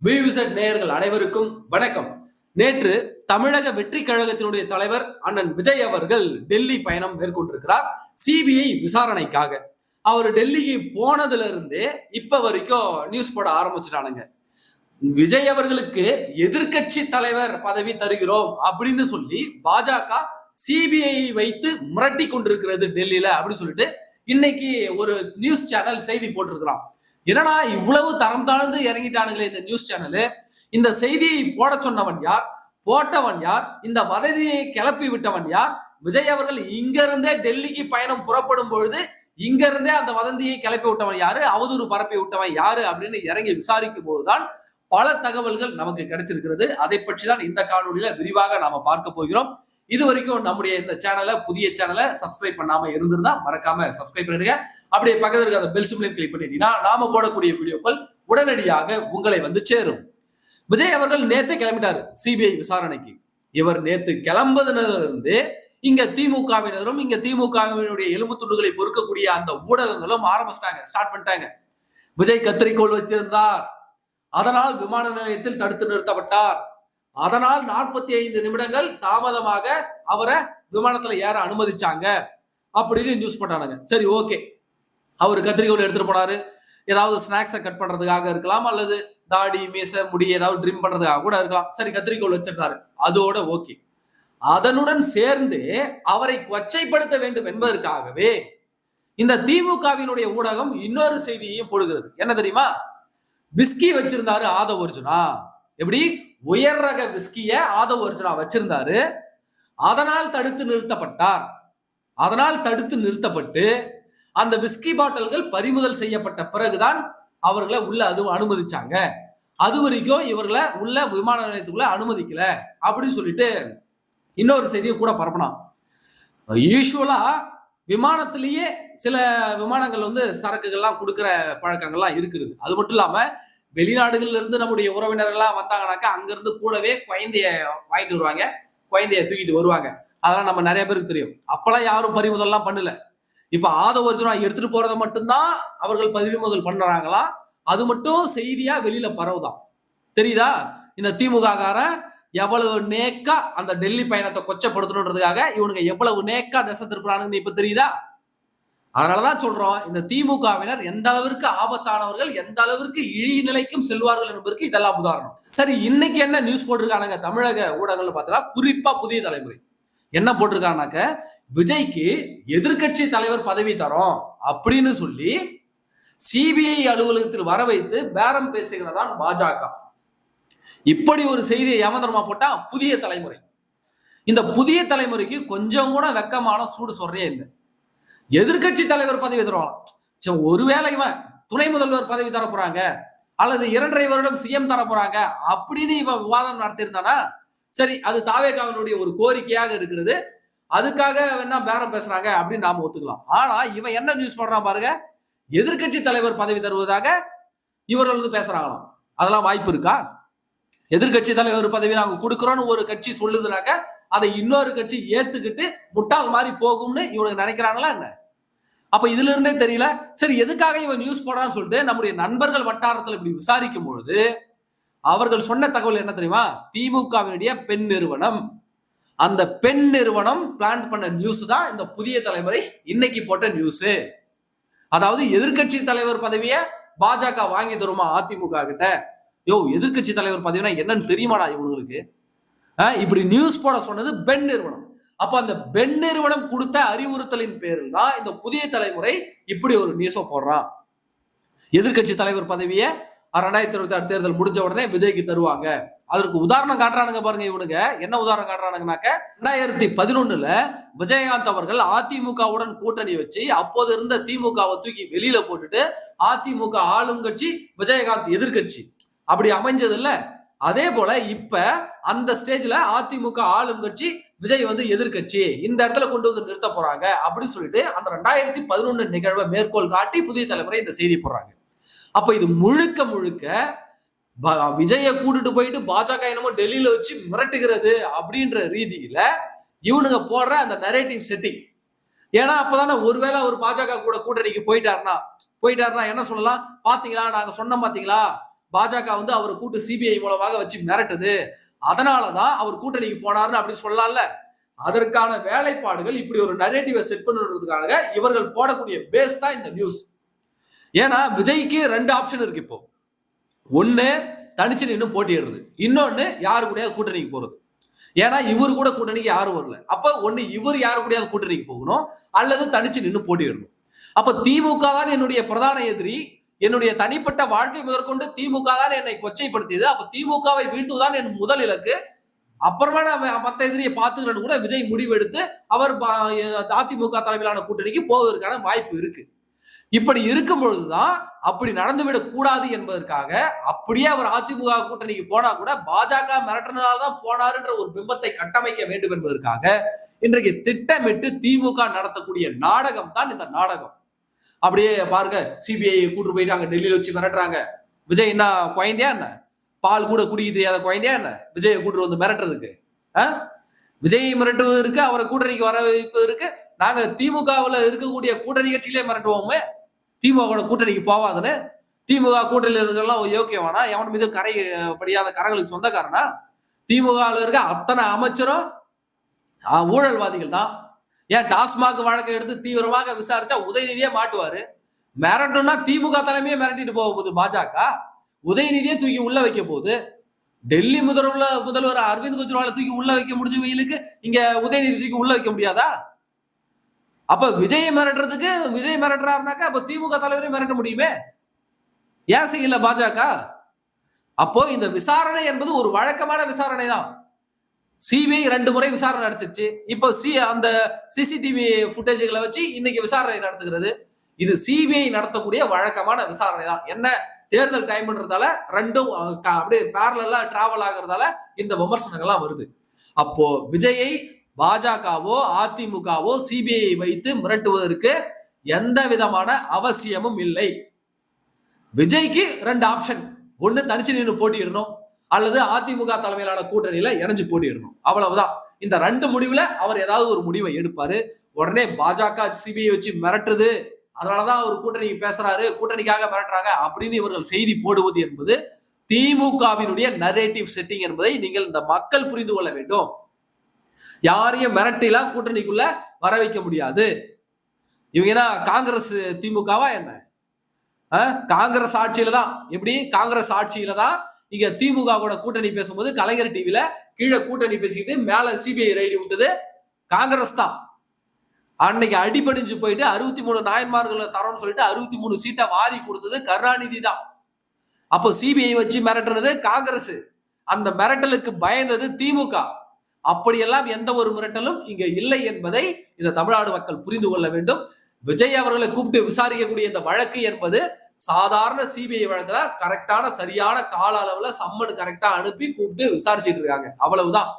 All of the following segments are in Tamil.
வியூசட் நேயர்கள் அனைவருக்கும் வணக்கம். நேற்று தமிழக வெற்றி கழகத்தினுடைய தலைவர் அண்ணன் விஜய் அவர்கள் டெல்லி பயணம் மேற்கொண்டிருக்கிறார் சிபிஐ விசாரணைக்காக. அவர் டெல்லிக்கு போனதுல இருந்தே இப்ப வரைக்கும் நியூஸ் போட ஆரம்பிச்சிட்டானுங்க. விஜய் அவர்களுக்கு எதிர்கட்சி தலைவர் பதவி தருகிறோம் அப்படின்னு சொல்லி பாஜக சிபிஐ வைத்து மிரட்டி கொண்டிருக்கிறது டெல்லியில அப்படின்னு சொல்லிட்டு இன்னைக்கு ஒரு நியூஸ் சேனல் செய்தி போட்டிருக்கிறான். என்னன்னா இவ்வளவு தரம் தாழ்ந்து இறங்கிட்டானுங்களே இந்த நியூஸ் சேனலு. இந்த செய்தியை போட சொன்னவன் யார், போட்டவன் யார், இந்த வதந்தியை கிளப்பி விட்டவன் யார்? விஜய் அவர்கள் இங்க இருந்தே டெல்லிக்கு பயணம் புறப்படும் பொழுது இங்க இருந்தே அந்த வதந்தியை கிளப்பி விட்டவன் யாரு, அவதூறு பரப்பி விட்டவன் யாரு அப்படின்னு இறங்கி விசாரிக்கும் போதுதான் பல தகவல்கள் நமக்கு கிடைச்சிருக்கிறது. அதை பற்றி தான் இந்த காணொலியில விரிவாக நாம பார்க்க போகிறோம். இது வரைக்கும் நம்முடைய இந்த சேனலை, புதிய சேனலை சப்ஸ்கிரைப் பண்ணாம இருந்திருந்தா மறக்காம சப்ஸ்கிரைப் பண்ணிடுங்க. அப்படியே பக்கத்துல இருக்க அந்த பெல் சிம்பலையும் கிளிக் பண்ணிட்டீங்கன்னா நாம போடக்கூடிய வீடியோக்கள் உடனடியாக உங்களை வந்து சேரும். விஜய் அவர்கள் நேத்து கிளம்பிட்டாரு சிபிஐ விசாரணைக்கு. இவர் நேத்து கிளம்புனதுல இருந்து இங்க திமுகவினரும் இங்க திமுகவினுடைய எலும்பு துண்டுகளை பொறுக்கக்கூடிய அந்த ஊடகங்களும் ஆரம்பிச்சிட்டாங்க, ஸ்டார்ட் பண்ணிட்டாங்க. விஜய் கத்திரிக்கோள் வைத்திருந்தார், அதனால் விமான நிலையத்தில் தடுத்து நிறுத்தப்பட்டார், அதனால் 45 நிமிடங்கள் தாமதமாக அவரை விமானத்துல ஏற அனுமதிச்சாங்க அப்படின்னு நியூஸ் போட்டானுங்க. சரி, ஓகே, அவர் கத்திரிக்கோள் எடுத்துட்டு போனாரு. ஏதாவது ஸ்நாக்ஸை கட் பண்றதுக்காக இருக்கலாம், அல்லது தாடி மீச முடி ஏதாவது ட்ரிம் பண்றதுக்காக கூட இருக்கலாம். சரி, கத்திரிக்கோள் வச்சிருந்தாரு, அதோட ஓகே. அதனுடன் சேர்ந்து அவரை கொச்சைப்படுத்த வேண்டும் என்பதற்காகவே இந்த திமுகவினுடைய ஊடகம் இன்னொரு செய்தியையும் போடுகிறது. என்ன தெரியுமா? விஸ்கி வச்சிருந்தாரு ஆதவ் அர்ஜுனா. எப்படி? உயர் ரக விஸ்கிய ஆதவ் அர்ஜுனா வச்சிருந்தாரு, அதனால் தடுத்து நிறுத்தப்பட்டார். அதனால் தடுத்து நிறுத்தப்பட்டு அந்த விஸ்கி பாட்டில்கள் பறிமுதல் செய்யப்பட்ட பிறகுதான் அவர்களை உள்ள அனுமதிச்சாங்க. அது வரைக்கும் இவர்களை உள்ள விமான நிலையத்துக்குள்ள அனுமதிக்கல அப்படின்னு சொல்லிட்டு இன்னொரு செய்தியை கூட பரப்பினான். யூஸ்வலா விமானத்திலேயே சில விமானங்கள் வந்து சரக்குகள்லாம் கொடுக்குற பழக்கங்கள்லாம் இருக்குது. அது மட்டும் இல்லாம வெளிநாடுகள்ல இருந்து நம்முடைய உறவினர்கள்லாம் வந்தாங்கன்னாக்கா அங்கிருந்து கூடவே குழந்தைய வாங்கிட்டு வருவாங்க, குழந்தைய தூக்கிட்டு வருவாங்க. அதெல்லாம் நம்ம நிறைய பேருக்கு தெரியும். அப்பெல்லாம் யாரும் பறிமுதல்லாம் பண்ணல. இப்ப ஆதவ் அர்ஜுனா எடுத்துட்டு போறதை மட்டும்தான் அவர்கள் பறிமுதல் பண்றாங்களா, அது மட்டும் செய்தியா வெளியில பரவுதான். தெரியுதா? இந்த திமுக காரன் எவ்வளவு நேக்கா அந்த டெல்லி பயணத்தை கொச்சப்படுத்தணுன்றதுக்காக இவனுங்க எவ்வளவு நேக்கா திசை திருப்புறானுன்னு இப்ப தெரியுதா? அதனாலதான் சொல்றோம், இந்த திமுகவினர் எந்த அளவிற்கு ஆபத்தானவர்கள், எந்த அளவிற்கு இழி நிலைக்கும் செல்வார்கள் என்பதற்கு இதெல்லாம் உதாரணம். சரி, இன்னைக்கு என்ன நியூஸ் போட்டிருக்கானுங்க தமிழக ஊடகங்கள் பார்த்தா, குறிப்பா புதிய தலைமுறை என்ன போட்டிருக்கானாக்க, விஜய்க்கு எதிர்கட்சி தலைவர் பதவி தரோம் அப்படின்னு சொல்லி சிபிஐ அலுவலகத்தில் வர வைத்து பேரம் பேசுகிறதான் பாஜக. இப்படி ஒரு செய்தியை ஏமாந்தரமா போட்டா புதிய தலைமுறை. இந்த புதிய தலைமுறைக்கு கொஞ்சம் கூட வெக்கமான சூடு சொல்றே இல்லை. எதிர்கட்சி தலைவர் பதவி தருவாங்க, ஒருவேளை இவன் துணை முதல்வர் பதவி தர போறாங்க அல்லது 2.5 வருடம் சிஎம் தர போறாங்க அப்படின்னு இவன் விவாதம் நடத்தியிருந்தானா சரி, அது தாவேகாவினுடைய ஒரு கோரிக்கையாக இருக்கிறது, அதுக்காக என்ன பேரம் பேசுறாங்க அப்படின்னு நாம ஒத்துக்கலாம். ஆனா இவன் என்ன நியூஸ் பண்றான் பாருங்க, எதிர்கட்சி தலைவர் பதவி தருவதாக இவர்கள் வந்து பேசுறாங்களாம். அதெல்லாம் வாய்ப்பு இருக்கா? எதிர்கட்சி தலைவர் பதவி நாங்க கொடுக்கிறோம்னு ஒரு கட்சி சொல்லுதுனாக்க அதை இன்னொரு கட்சி ஏத்துக்கிட்டு முட்டாள் மாதிரி போகும்னு இவனுக்கு நினைக்கிறாங்களா என்ன? அப்ப இதுல இருந்தே தெரியல. சரி, எதுக்காக இவன் நியூஸ் போடான்னு சொல்லிட்டு நம்முடைய நண்பர்கள் வட்டாரத்தில் இப்படி விசாரிக்கும் பொழுது அவர்கள் சொன்ன தகவல் என்ன தெரியுமா? திமுகவினுடைய பெண் நிறுவனம், அந்த பெண் நிறுவனம் பிளான் பண்ண நியூஸ் தான் இந்த புதிய தலைமுறை இன்னைக்கு போட்ட நியூஸ். அதாவது எதிர்கட்சி தலைவர் பதவியை பாஜக வாங்கி தருமா அதிமுக கிட்ட? யோ, எதிர்கட்சி தலைவர் பதவினா என்னன்னு தெரியுமாடா இவங்களுக்கு? இப்படி நியூஸ் போட சொன்னது பெண் நிறுவனம். அப்ப அந்த பெண் நிறுவனம் கொடுத்த அறிவுறுத்தலின் பேரில் தான் இந்த புதிய தலைமுறை இப்படி ஒரு நியூஸை போடுறான். எதிர்கட்சி தலைவர் பதவியை 2026 தேர்தல் முடிஞ்ச உடனே விஜய்க்கு தருவாங்க. அதற்கு உதாரணம் காட்டுறானுங்க பாருங்க இவனுங்க. என்ன உதாரணம் காட்டுறானுங்கனாக்க, 2011 விஜயகாந்த் அவர்கள் அதிமுகவுடன் கூட்டணி வச்சு அப்போது இருந்த திமுகவை தூக்கி வெளியில போட்டுட்டு அதிமுக ஆளும் கட்சி, விஜயகாந்த் எதிர்கட்சி அப்படி அமைஞ்சது இல்ல. அதே போல இப்ப அந்த ஸ்டேஜ்ல அதிமுக ஆளும் கட்சி, விஜய் வந்து எதிர்கட்சி, இந்த இடத்துல கொண்டு வந்து நிறுத்த போறாங்க அப்படின்னு சொல்லிட்டு அந்த 2011 நிகழ்வை மேற்கோள் காட்டி புதிய தலைமுறை இந்த செய்தி போடுறாங்க. அப்ப இது முழுக்க முழுக்க விஜய கூட்டிட்டு போயிட்டு பாஜக என்னமோ டெல்லியில வச்சு மிரட்டுகிறது அப்படின்ற ரீதியில இவனுங்க போடுற அந்த நரேட்டிவ் செட்டிங். ஏன்னா அப்பதானே ஒருவேளை ஒரு பாஜக கூட கூட்டணிக்கு போயிட்டாருன்னா என்ன சொல்லலாம்? பாத்தீங்களா, நாங்க சொன்னோம் பாத்தீங்களா, பாஜக வந்து அவரை கூட்டு சிபிஐ மூலமாக வச்சு மிரட்டுது, அதனாலதான் அவர் கூட்டணிக்கு போனாருன்னு அப்படின்னு சொல்லலாம்ல. அதற்கான வேலைப்பாடுகள் இப்படி ஒரு நரேட்டிவை செட் பண்ணுறதுக்காக இவர்கள் போடக்கூடிய பேஸ் தான் இந்த நியூஸ். ஏன்னா விஜய்க்கு 2 ஆப்ஷன் இருக்கு இப்போ. ஒண்ணு தனிச்சு நின்று போட்டியிடுறது, இன்னொன்னு யாரு கூட கூட்டணிக்கு போறது. ஏன்னா இவரு கூட கூட்டணிக்கு யாரும் வரல. அப்ப ஒண்ணு இவர் யாரு கூட கூட்டணிக்கு போகணும், அல்லது தனிச்சு நின்று போட்டியிடணும். அப்ப திமுக தான் என்னுடைய பிரதான எதிரி, என்னுடைய தனிப்பட்ட வாழ்க்கை முதற்கொண்டு திமுக தான் என்னை கொச்சைப்படுத்தியது. அப்ப திமுகவை வீழ்த்துவதுதான் என் முதல் இலக்கு. அப்புறமா நான் மத்த எதிரியை பார்த்துக்கிறேன்னு கூட விஜய் முடிவெடுத்து அவர் அதிமுக தலைமையிலான கூட்டணிக்கு போவதற்கான வாய்ப்பு இருக்கு. இப்படி இருக்கும் பொழுதுதான் அப்படி நடந்துவிடக் கூடாது என்பதற்காக அப்படியே அவர் அதிமுக கூட்டணிக்கு போனா கூட பாஜக மிரட்டினால்தான் போனாருன்ற ஒரு பிம்பத்தை கட்டமைக்க வேண்டும் என்பதற்காக இன்றைக்கு திட்டமிட்டு திமுக நடத்தக்கூடிய நாடகம் தான் இந்த நாடகம். அப்படியே பாருங்க, சிபிஐ கூட்டு போயிட்டு அங்க டெல்லியில வச்சு மிரட்டுறாங்க. விஜய் என்ன குழந்தையா என்ன, பால் கூட குடிக்க தெரியாத குழந்தையா என்ன விஜயை கூட்டு வந்து மிரட்டுறதுக்கு? விஜய் மிரட்டுவது இருக்கு, அவரை கூட்டணிக்கு வர வைப்பது இருக்கு. நாங்க திமுகவில் இருக்கக்கூடிய கூட்டணி கட்சியிலே மிரட்டுவோமே, திமுக கூட்டணிக்கு போவாதுன்னு. திமுக கூட்டணியில் இருக்கலாம் யோக்கியமானா, எவன் மீது கரை படியாத கரங்களுக்கு சொந்தக்காரனா? திமுக இருக்க அத்தனை அமைச்சரும் ஊழல்வாதிகள் தான். ஏன் டாஸ்மாக் வழக்கை எடுத்து தீவிரமாக விசாரிச்சா உதயநிதியே மாட்டுவாரு. மிரட்டும்னா திமுக தலைமையே மிரட்டிட்டு போக போகுது பாஜக. உதயநிதியே தூக்கி உள்ள வைக்க போகுது. டெல்லி முதல்வர் அரவிந்த் கெஜ்ரிவாலை தூக்கி உள்ள வைக்க முடிஞ்ச வெயிலுக்கு இங்க உதயநிதி தூக்கி உள்ள வைக்க முடியாதா? அப்ப விஜய் மிரட்டுறதுக்கு விஜய் மிரட்டுறாருனாக்கா அப்ப திமுக தலைவரையும் மிரட்ட முடியுமே, ஏன் செய்யல பாஜக? அப்போ இந்த விசாரணை என்பது ஒரு வழக்கமான விசாரணை தான். சிபிஐ 2 முறை விசாரணை நடத்துச்சு. இப்போ அந்த சிசிடிவி ஃபுட்டேஜ்களை வச்சு இன்னைக்கு விசாரணை நடத்துகிறது. இது சிபிஐ நடத்தக்கூடிய வழக்கமான விசாரணை தான். என்ன தேர்தல் டைம்ன்றதால 2ம் அப்படியே பேரலா டிராவல் ஆகிறதால இந்த விமர்சனங்கள்லாம் வருது. அப்போ விஜயை பாஜகவோ அதிமுகவோ சிபிஐ வைத்து மிரட்டுவதற்கு எந்த விதமான அவசியமும் இல்லை. விஜய்க்கு 2 ஆப்ஷன், ஒண்ணு தனிச்சு நின்று போட்டியிடணும், அல்லது அதிமுக தலைமையிலான கூட்டணியில இணைஞ்சு போட்டியிடணும். அவ்வளவுதான். இந்த 2 முடிவுல அவர் ஏதாவது ஒரு முடிவை எடுப்பாரு. உடனே பாஜக சிபிஐ வச்சு மிரட்டுது, அதனாலதான் அவர் கூட்டணிக்கு பேசுறாரு, கூட்டணிக்காக மிரட்டுறாங்க அப்படின்னு இவர்கள் செய்தி போடுவது என்பது திமுகவினுடைய நரேட்டிவ் செட்டிங் என்பதை நீங்கள் இந்த மக்கள் புரிந்து கொள்ள வேண்டும். யாரையும் மிரட்டிலாம் கூட்டணிக்குள்ள வர வைக்க முடியாது. இவங்க காங்கிரஸ் திமுகவா என்ன? காங்கிரஸ் ஆட்சியில தான். எப்படி காங்கிரஸ் ஆட்சியில தான் இங்க திமுக கூட கூட்டணி பேசும்போது கலைஞர் டிவில கீழே கூட்டணி பேசிக்கிட்டு மேல சிபிஐ ரைடு விட்டது காங்கிரஸ் தான். அன்னைக்கு அடிபடிஞ்சு போயிட்டு 63 நாயன்மார்களை தரோம்னு சொல்லிட்டு 63 சீட்டை வாரி கொடுத்தது கருணாநிதி தான். அப்போ சிபிஐ வச்சு மிரட்டுறது காங்கிரஸ், அந்த மிரட்டலுக்கு பயந்தது திமுக. அப்படியெல்லாம் எந்த ஒரு மிரட்டலும் இங்க இல்லை என்பதை இந்த தமிழ்நாடு மக்கள் புரிந்து கொள்ள வேண்டும். விஜய் அவர்களை கூப்பிட்டு விசாரிக்கக்கூடிய இந்த வழக்கு என்பது சாதாரண சிபிஐ வழக்கு தான். கரெக்டான சரியான கால அளவுல சம்மன் கரெக்டா அனுப்பி கூப்பிட்டு விசாரிச்சுட்டு இருக்காங்க, அவ்வளவுதான்.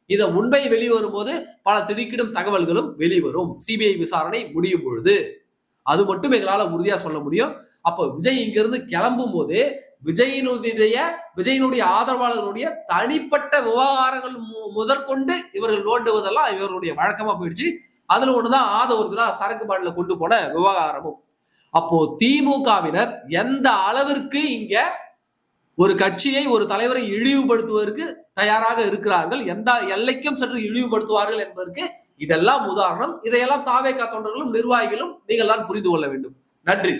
இத உண்மை வெளிவரும் போது பல திடுக்கிடும் தகவல்களும் வெளிவரும். சிபிஐ விசாரணை முடியும் பொழுது அது மட்டும் எங்களால உறுதியா சொல்ல முடியும். அப்போ விஜய் இங்கிருந்து கிளம்பும் போது விஜயினுடைய ஆதரவாளர்களுடைய தனிப்பட்ட விவகாரங்கள் முதற்கொண்டு இவர்கள் நோண்டுவதெல்லாம் இவருடைய வழக்கமா போயிடுச்சு. அதுல ஒண்ணுதான் ஆதவர்ஜுனா சரக்கு பாட்டில கொண்டு போன விவகாரமும். அப்போ திமுகவினர் எந்த அளவிற்கு இங்க ஒரு கட்சியை ஒரு தலைவரை இழிவுபடுத்துவதற்கு தயாராக இருக்கிறார்கள், எந்த எல்லைக்கும் சற்று இழிவுபடுத்துவார்கள் என்பதற்கு இதெல்லாம் உதாரணம். இதையெல்லாம் தாவேகா தொண்டர்களும் நிர்வாகிகளும் நீங்கள் தான் புரிந்து கொள்ள வேண்டும். நன்றி.